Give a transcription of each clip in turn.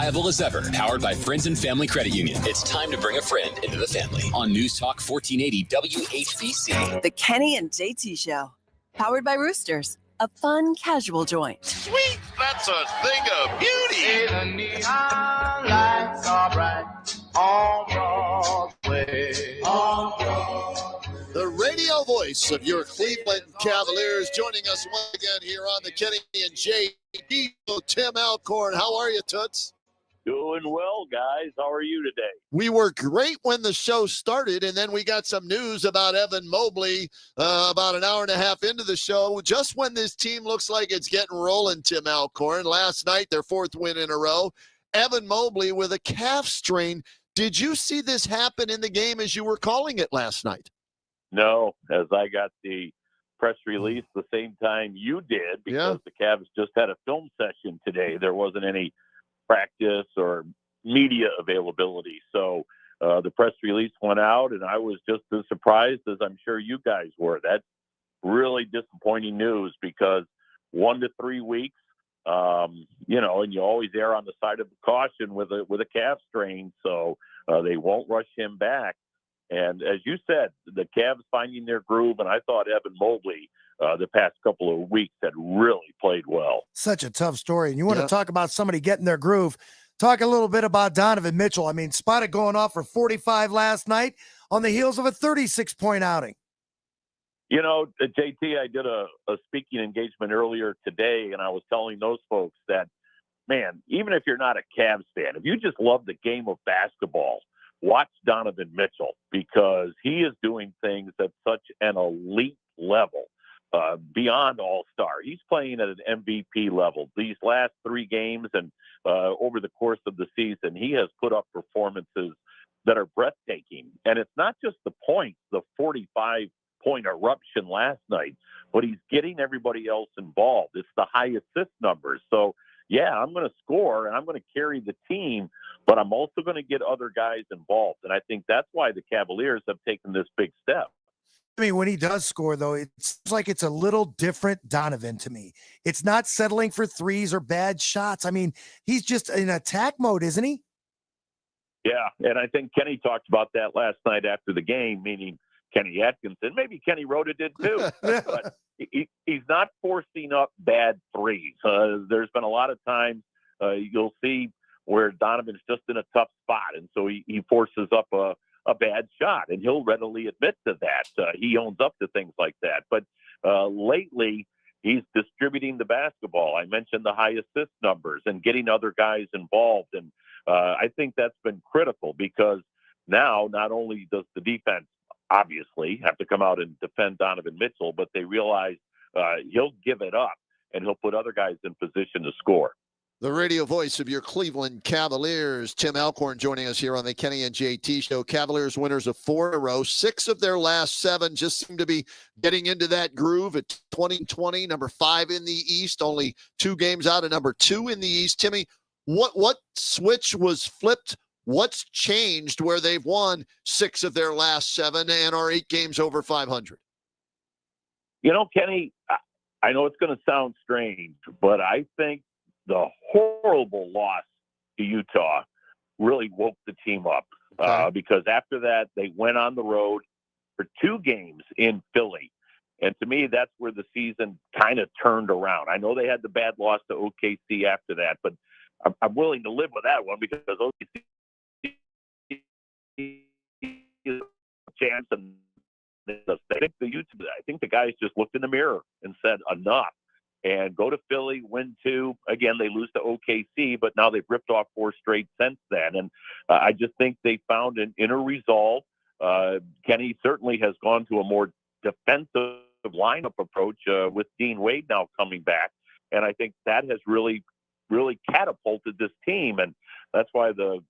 reliable as ever. Powered by Friends and Family Credit Union. It's time to bring a friend into the family. On News Talk 1480 WHBC. The Kenny and JT Show. Powered by Roosters. A fun, casual joint. Sweet, that's a thing of beauty. The neon lights are bright on Broadway. The radio voice of your Cleveland Cavaliers joining us once again here on the Kenny and JT Show. Tim Alcorn, how are you, Toots? Doing well, guys. How are you today? We were great when the show started, and then we got some news about Evan Mobley about an hour and a half into the show. Just when this team looks like it's getting rolling, Tim Alcorn. Last night, their fourth win in a row. Evan Mobley with a calf strain. Did you see this happen in the game as you were calling it last night? No, as I got the press release the same time you did, because the Cavs just had a film session today. There wasn't any practice or media availability. So the press release went out, and I was just as surprised as I'm sure you guys were. That's really disappointing news, because 1 to 3 weeks, and you always err on the side of caution with a calf strain. So they won't rush him back. And as you said, the Cavs finding their groove, and I thought Evan Mobley the past couple of weeks had really played well. Such a tough story. And you want to talk about somebody getting their groove. Talk a little bit about Donovan Mitchell. I mean, spotted going off for 45 last night on the heels of a 36-point outing. You know, JT, I did a speaking engagement earlier today, and I was telling those folks that, man, even if you're not a Cavs fan, if you just love the game of basketball, watch Donovan Mitchell, because he is doing things at such an elite level, beyond all-star. He's playing at an MVP level. These last 3 games and over the course of the season, he has put up performances that are breathtaking. And it's not just the points, the 45-point eruption last night, but he's getting everybody else involved. It's the high assist numbers. So, yeah, I'm going to score and I'm going to carry the team, but I'm also going to get other guys involved. And I think that's why the Cavaliers have taken this big step. I mean, when he does score, though, it's like it's a little different Donovan to me. It's not settling for threes or bad shots. I mean, he's just in attack mode, isn't he? Yeah, and I think Kenny talked about that last night after the game, meaning Kenny Atkinson. Maybe Kenny Rhoda did too. But he's not forcing up bad threes. There's been a lot of times you'll see where Donovan's just in a tough spot, and so he forces up a bad shot, and he'll readily admit to that. He owns up to things like that. But lately, he's distributing the basketball. I mentioned the high assist numbers and getting other guys involved, and I think that's been critical, because now not only does the defense obviously have to come out and defend Donovan Mitchell, but they realize he'll give it up, and he'll put other guys in position to score. The radio voice of your Cleveland Cavaliers, Tim Alcorn, joining us here on the Kenny and JT Show. Cavaliers winners of 4 in a row. 6 of their last 7 just seem to be getting into that groove at 20-20, number 5 in the East, only 2 games out of number 2 in the East. Timmy, what switch was flipped? What's changed where they've won 6 of their last 7 and are 8 games over 500? You know, Kenny, I know it's going to sound strange, but I think the horrible loss to Utah really woke the team up, because after that, they went on the road for 2 games in Philly. And to me, that's where the season kind of turned around. I know they had the bad loss to OKC after that, but I'm willing to live with that one, because OKC chance, and I think the guys just looked in the mirror and said enough, and go to Philly, win 2. Again, they lose to OKC, but now they've ripped off 4 straight since then. And I just think they found an inner resolve. Kenny certainly has gone to a more defensive lineup approach with Dean Wade now coming back. And I think that has really, really catapulted this team. And that's why the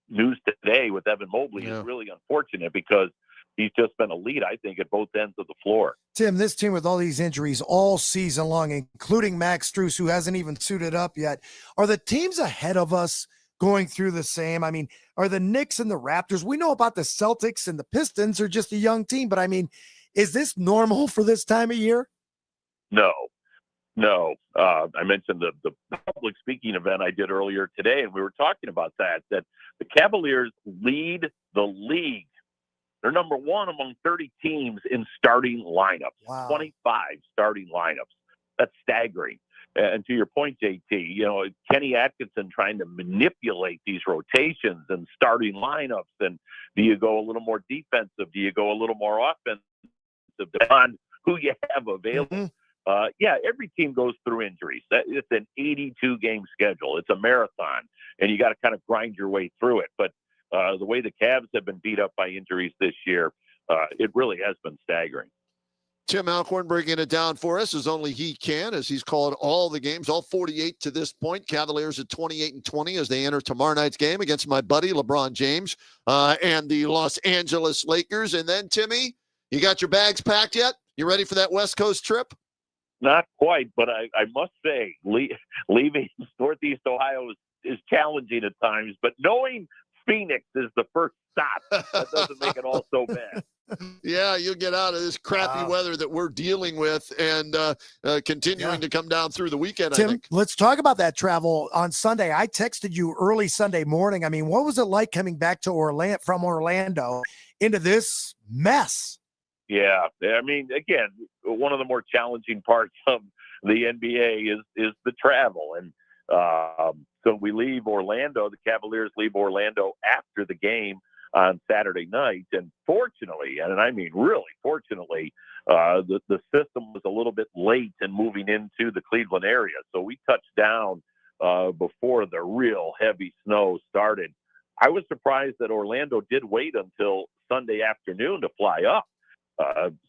news today with Evan Mobley is really unfortunate, because he's just been elite, I think, at both ends of the floor. Tim, this team with all these injuries all season long, including Max Strus, who hasn't even suited up yet, are the teams ahead of us going through the same? I mean, are the Knicks and the Raptors? We know about the Celtics and the Pistons are just a young team, but I mean, is this normal for this time of year? No, No, I mentioned the public speaking event I did earlier today, and we were talking about that the Cavaliers lead the league. They're number one among 30 teams in starting lineups. Wow. 25 starting lineups. That's staggering. And to your point, JT, Kenny Atkinson trying to manipulate these rotations and starting lineups. And do you go a little more defensive? Do you go a little more offensive? Depending on who you have available. Mm-hmm. Every team goes through injuries. It's an 82-game schedule. It's a marathon, and you got to kind of grind your way through it. But the way the Cavs have been beat up by injuries this year, it really has been staggering. Tim Alcorn bringing it down for us as only he can, as he's called all the games, all 48 to this point. Cavaliers at 28-20 as they enter tomorrow night's game against my buddy LeBron James and the Los Angeles Lakers. And then, Timmy, you got your bags packed yet? You ready for that West Coast trip? Not quite, but I must say, leaving Northeast Ohio is challenging at times. But knowing Phoenix is the first stop, that doesn't make it all so bad. Yeah, you'll get out of this crappy weather that we're dealing with and continuing to come down through the weekend, Tim, I think. let's talk about that travel on Sunday. I texted you early Sunday morning. I mean, what was it like coming back to Orlando into this mess? Yeah, I mean, again, one of the more challenging parts of the NBA is the travel. And so we leave Orlando. The Cavaliers leave Orlando after the game on Saturday night. And fortunately, and I mean really fortunately, the system was a little bit late in moving into the Cleveland area. So we touched down before the real heavy snow started. I was surprised that Orlando did wait until Sunday afternoon to fly up.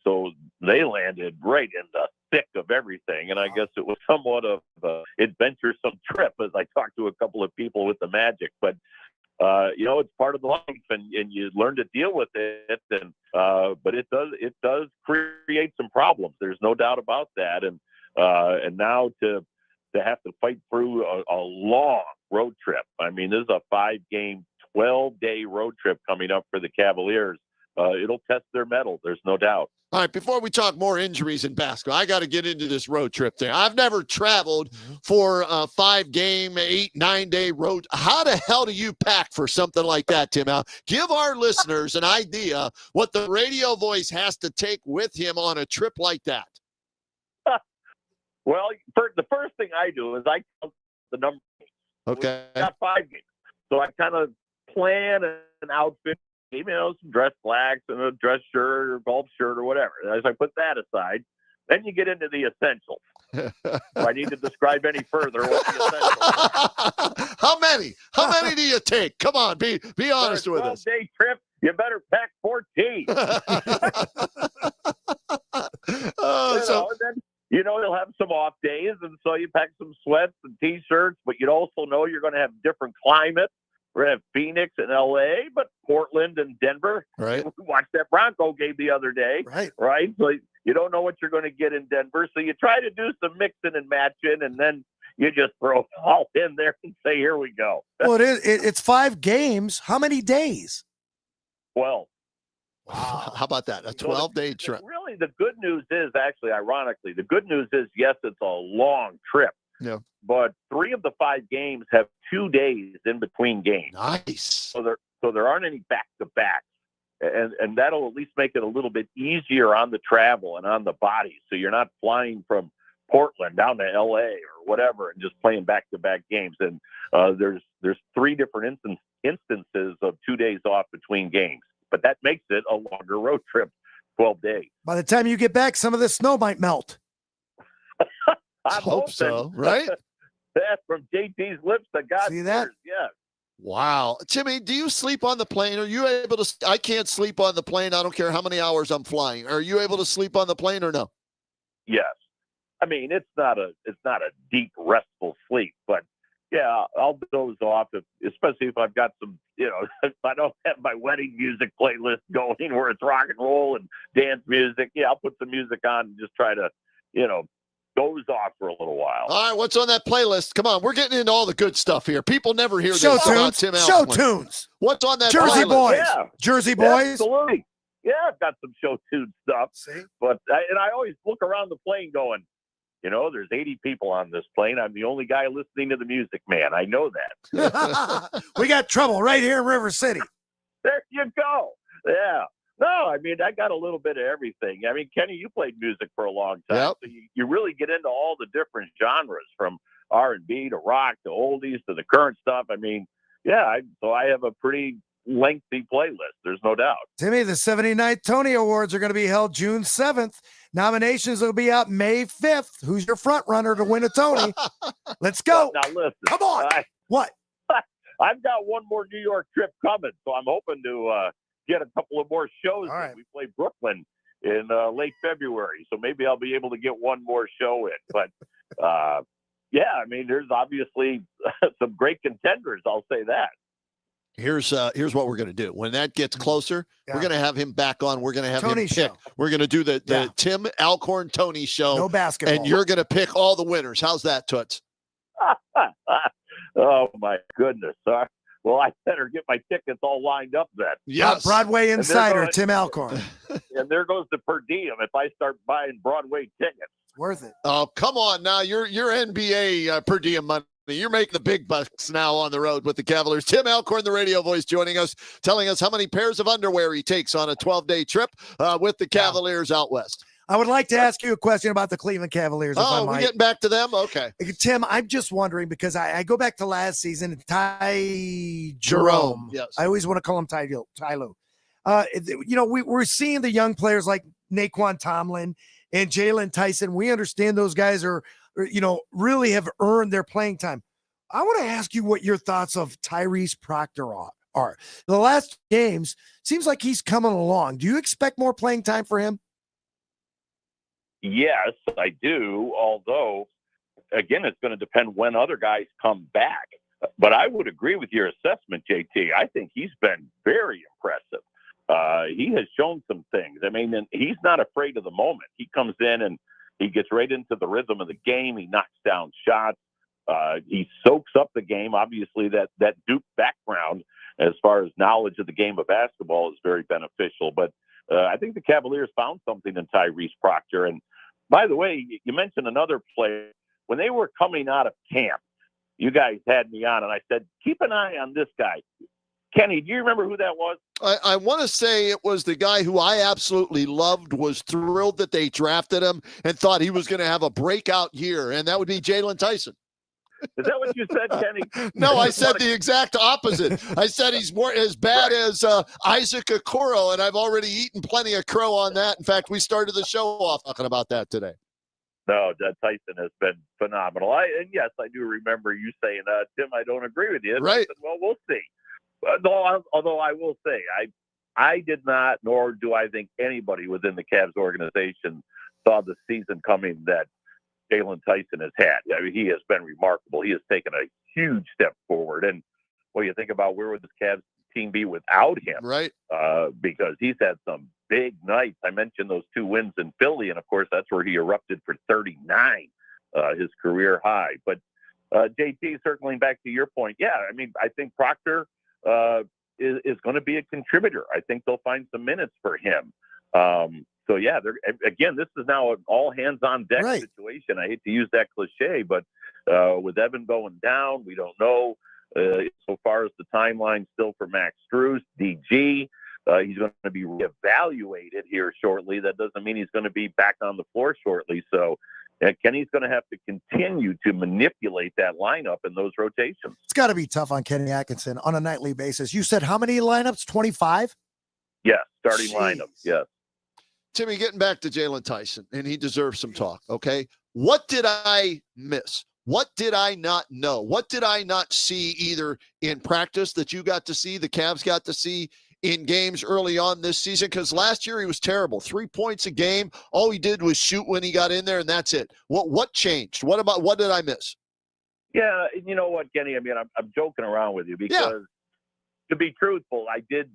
So they landed right in the thick of everything. And I guess it was somewhat of an adventuresome trip as I talked to a couple of people with the Magic. But, it's part of the life and you learn to deal with it. And but it does create some problems. There's no doubt about that. And now to have to fight through a long road trip. I mean, this is a 5-game, 12-day road trip coming up for the Cavaliers. It'll test their mettle. There's no doubt. All right, before we talk more injuries in basketball, I got to get into this road trip thing. I've never traveled for a 5-game, 8, 9-day road. How the hell do you pack for something like that, Tim? Now, give our listeners an idea what the radio voice has to take with him on a trip like that. Well, the first thing I do is I count the number. Okay. We've got 5 games. So I kind of plan an outfit. Some dress slacks and a dress shirt or golf shirt or whatever. As I put that aside, then you get into the essentials. Do I need to describe any further what the essentials are? How many do you take? Come on, be honest with us. 12-day trip, you better pack 14. Then, you'll have some off days, and so you pack some sweats and T-shirts, but you'd also know you're going to have different climates. We're going to have Phoenix and L.A., but Portland and Denver. Right. We watched that Bronco game the other day. Right. So you don't know what you're going to get in Denver. So you try to do some mixing and matching, and then you just throw it all in there and say, here we go. Well, it's 5 games. How many days? 12. Wow. How about that? A 12-day trip. Really, the good news is, actually, ironically, the good news is, yes, it's a long trip. Yeah. But 3 of the 5 games have 2 days in between games. Nice. So there aren't any back-to-backs. And that'll at least make it a little bit easier on the travel and on the body. So you're not flying from Portland down to L.A. or whatever and just playing back-to-back games. And there's 3 different instances of 2 days off between games. But that makes it a longer road trip, 12 days. By the time you get back, some of the snow might melt. I hope so, right? That's from JT's lips to God's See that? ears. Yeah. Wow. Timmy, do you sleep on the plane? Are you able to? I can't sleep on the plane. I don't care how many hours I'm flying. Are you able to sleep on the plane or no? Yes. I mean, it's not a deep, restful sleep, but yeah, I'll doze off, especially if I've got some, if I don't have my wedding music playlist going where it's rock and roll and dance music. Yeah, I'll put some music on and just try to, doze off for a little while. All right, what's on that playlist? Come on, we're getting into all the good stuff here. People never hear Show this about Tim Show Alcorn. tunes. What's on that Jersey playlist? Boys. Yeah. Jersey Boys. Absolutely. Yeah, I've got some show tune stuff. See? But I always look around the plane going, There's 80 people on this plane. I'm the only guy listening to the music, man. I know that. We got trouble right here in River City. There you go. Yeah. No, I mean, I got a little bit of everything. I mean, Kenny, you played music for a long time. Yep. So you really get into all the different genres, from R&B to rock to oldies to the current stuff. I mean, yeah, so I have a pretty lengthy playlist. There's no doubt. Timmy, the 79th Tony Awards are going to be held June 7th. Nominations will be out May 5th. Who's your front runner to win a Tony? Let's go. Now, listen. Come on. What? I've got one more New York trip coming, so I'm hoping to get a couple of more shows. All right. We play Brooklyn in late February, so maybe I'll be able to get one more show in. But, yeah, I mean, there's obviously some great contenders, I'll say that. Here's what we're going to do. When that gets closer, we're going to have him back on. We're going to have Tony him pick. show. We're going to do the Tim Alcorn Tony show. No basketball. And you're going to pick all the winners. How's that, Toots? Oh, my goodness. Well, I better get my tickets all lined up then. Yes. Broadway Insider, Tim Alcorn. And there goes the per diem if I start buying Broadway tickets. Worth it. Oh, come on now. You're NBA per diem money. You're making the big bucks now on the road with the Cavaliers. Tim Alcorn, the radio voice, joining us, telling us how many pairs of underwear he takes on a 12-day trip with the Cavaliers out west. I would like to ask you a question about the Cleveland Cavaliers. We're getting baback to them? Okay. Tim, I'm just wondering, because I go back to last season, Ty Jerome. Yes. I always want to call him Ty Lue. We're seeing the young players like Naquan Tomlin and Jalen Tyson. We understand those guys are really have earned their playing time. I want to ask you what your thoughts of Tyrese Proctor are. The last games, seems like he's coming along. Do you expect more playing time for him? Yes, I do. Although, again, it's going to depend when other guys come back. But I would agree with your assessment, JT. I think he's been very impressive. He has shown some things. I mean, and he's not afraid of the moment. He comes in and he gets right into the rhythm of the game. He knocks down shots. He soaks up the game. Obviously, that Duke background, as far as knowledge of the game of basketball, is very beneficial. But I think the Cavaliers found something in Tyrese Proctor. And by the way, you mentioned another player. When they were coming out of camp, you guys had me on, and I said, keep an eye on this guy. Kenny, do you remember who that was? I want to say it was the guy who I absolutely loved, was thrilled that they drafted him, and thought he was going to have a breakout year, and that would be Jalen Tyson. Is that what you said, Kenny? No, I said the exact opposite. I said he's more as bad as Isaac Okoro, and I've already eaten plenty of crow on that. In fact, we started the show off talking about that today. No, Tyson has been phenomenal. And yes, I do remember you saying, Tim, I don't agree with you. And right. I said, well, we'll see. Although I will say, I did not, nor do I think anybody within the Cavs organization saw the season coming that Jalen Tyson has had. I mean, he has been remarkable. He has taken a huge step forward. And when you think about where would this Cavs team be without him, right? Because he's had some big nights. I mentioned those 2 wins in Philly, and of course that's where he erupted for 39, his career high. But JT, circling back to your point, yeah, I mean, I think Proctor is going to be a contributor. I think they'll find some minutes for him. So yeah, again, this is now an all hands on deck situation. I hate to use that cliche, but with Evan going down, we don't know. So far as the timeline still for Max Strus, DG, he's going to be reevaluated here shortly. That doesn't mean he's going to be back on the floor shortly. So Kenny's going to have to continue to manipulate that lineup in those rotations. It's got to be tough on Kenny Atkinson on a nightly basis. You said how many lineups? 25? Yes, starting lineups, yes. Timmy, getting back to Jalen Tyson, and he deserves some talk, okay? What did I miss? What did I not know? What did I not see either in practice that you got to see, the Cavs got to see in games early on this season? Because last year he was terrible. 3 points a game. All he did was shoot when he got in there, and that's it. What changed? What did I miss? Yeah, you know what, Kenny? I mean, I'm joking around with you because, to be truthful, I did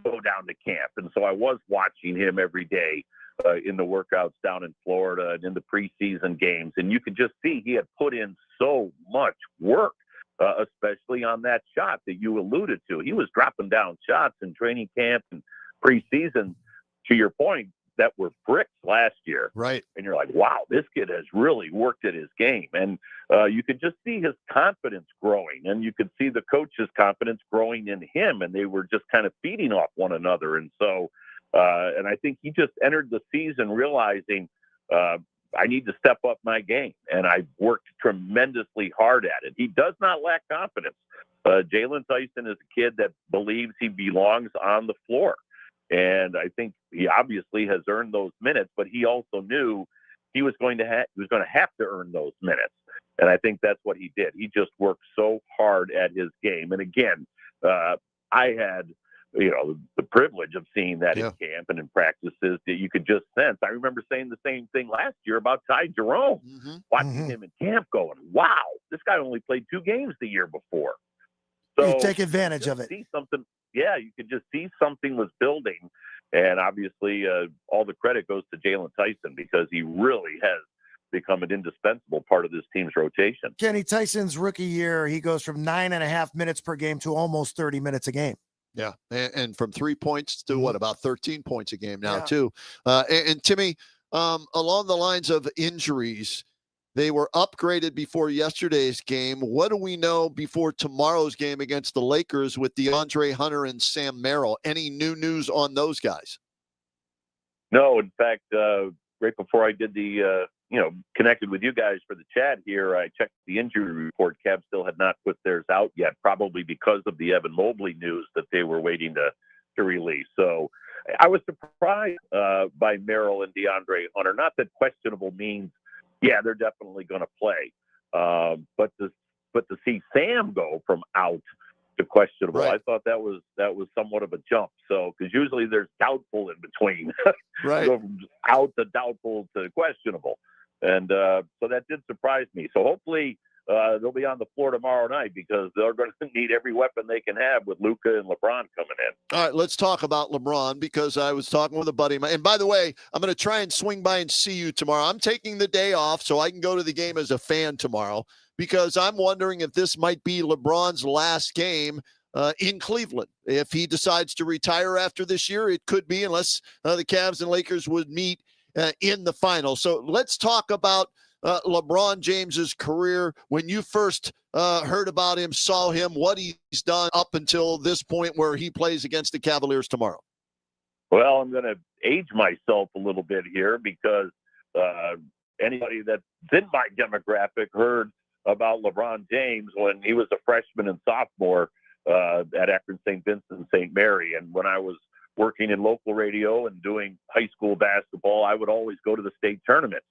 go down to camp, and so I was watching him every day in the workouts down in Florida and in the preseason games, and you could just see he had put in so much work, especially on that shot that you alluded to. He was dropping down shots in training camp and preseason. To your point, that were bricks last year. Right. And you're like, wow, this kid has really worked at his game. And you could just see his confidence growing, and you could see the coach's confidence growing in him, and they were just kind of feeding off one another. And so, and I think he just entered the season realizing I need to step up my game, and I worked tremendously hard at it. He does not lack confidence. Jalen Tyson is a kid that believes he belongs on the floor. And I think he obviously has earned those minutes, but he also knew he was going to have to earn those minutes. And I think that's what he did. He just worked so hard at his game. And again, I had, the privilege of seeing that in camp and in practices that you could just sense. I remember saying the same thing last year about Ty Jerome, watching him in camp going, wow, this guy only played 2 games the year before. So you take advantage of it. See something. Yeah, you could just see something was building. And obviously, all the credit goes to Jalen Tyson because he really has become an indispensable part of this team's rotation. Kenny, Tyson's rookie year, he goes from 9.5 minutes per game to almost 30 minutes a game. Yeah, and from 3 points to about 13 points a game now, too. And Timmy, along the lines of injuries, they were upgraded before yesterday's game. What do we know before tomorrow's game against the Lakers with DeAndre Hunter and Sam Merrill? Any new news on those guys? No, in fact, right before I did the, connected with you guys for the chat here, I checked the injury report. Cavs still had not put theirs out yet, probably because of the Evan Mobley news that they were waiting to release. So I was surprised by Merrill and DeAndre Hunter. Not that questionable means, yeah, they're definitely going to play. But to see Sam go from out to questionable, right. I thought that was somewhat of a jump. So because usually there's doubtful in between, right? Go from out to doubtful to questionable, and so that did surprise me. So hopefully they'll be on the floor tomorrow night because they're going to need every weapon they can have with Luka and LeBron coming in. All right, let's talk about LeBron because I was talking with a buddy of mine. And by the way, I'm going to try and swing by and see you tomorrow. I'm taking the day off so I can go to the game as a fan tomorrow because I'm wondering if this might be LeBron's last game in Cleveland. If he decides to retire after this year, it could be, unless the Cavs and Lakers would meet in the final. So let's talk about LeBron James's career. When you first heard about him, saw him, what he's done up until this point where he plays against the Cavaliers tomorrow. Well, I'm going to age myself a little bit here because anybody that's in my demographic heard about LeBron James when he was a freshman and sophomore at Akron St. Vincent St. Mary. And when I was working in local radio and doing high school basketball, I would always go to the state tournament.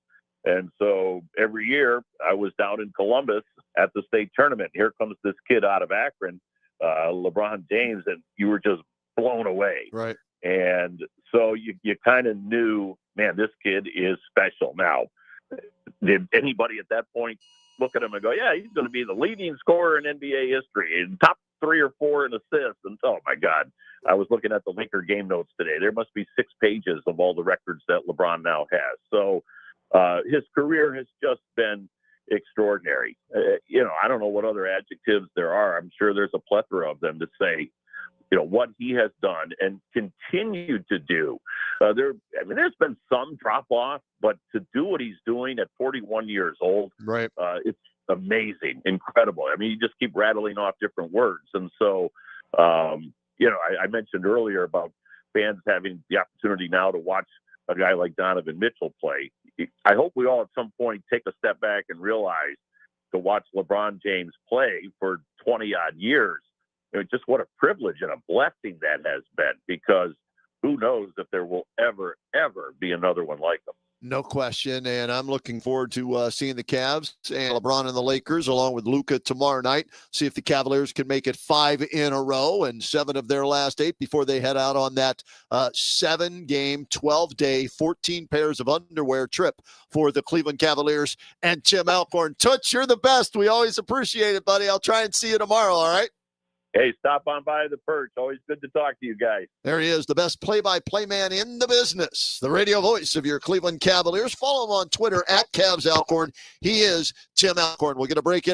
And so every year I was down in Columbus at the state tournament. Here comes this kid out of Akron, LeBron James, and you were just blown away. Right. And so you kind of knew, man, this kid is special. Now, did anybody at that point look at him and go, yeah, he's going to be the leading scorer in NBA history, and top 3 or 4 in assists? And oh my God, I was looking at the Laker game notes today. There must be 6 pages of all the records that LeBron now has. So his career has just been extraordinary. I don't know what other adjectives there are. I'm sure there's a plethora of them to say, what he has done and continued to do. There's been some drop off, but to do what he's doing at 41 years old, right? It's amazing, incredible. You just keep rattling off different words. And so, I mentioned earlier about fans having the opportunity now to watch a guy like Donovan Mitchell play. I hope we all at some point take a step back and realize to watch LeBron James play for 20 odd years, just what a privilege and a blessing that has been, because who knows if there will ever be another one like him. No question, and I'm looking forward to seeing the Cavs and LeBron and the Lakers along with Luka tomorrow night. See if the Cavaliers can make it 5 in a row and 7 of their last 8 before they head out on that 7-game, 12-day, 14 pairs of underwear trip for the Cleveland Cavaliers and Tim Alcorn. Toots, you're the best. We always appreciate it, buddy. I'll try and see you tomorrow, all right? Hey, stop on by the perch. Always good to talk to you guys. There he is, the best play-by-play man in the business, the radio voice of your Cleveland Cavaliers. Follow him on Twitter at Cavs Alcorn. He is Tim Alcorn. We'll get a break in.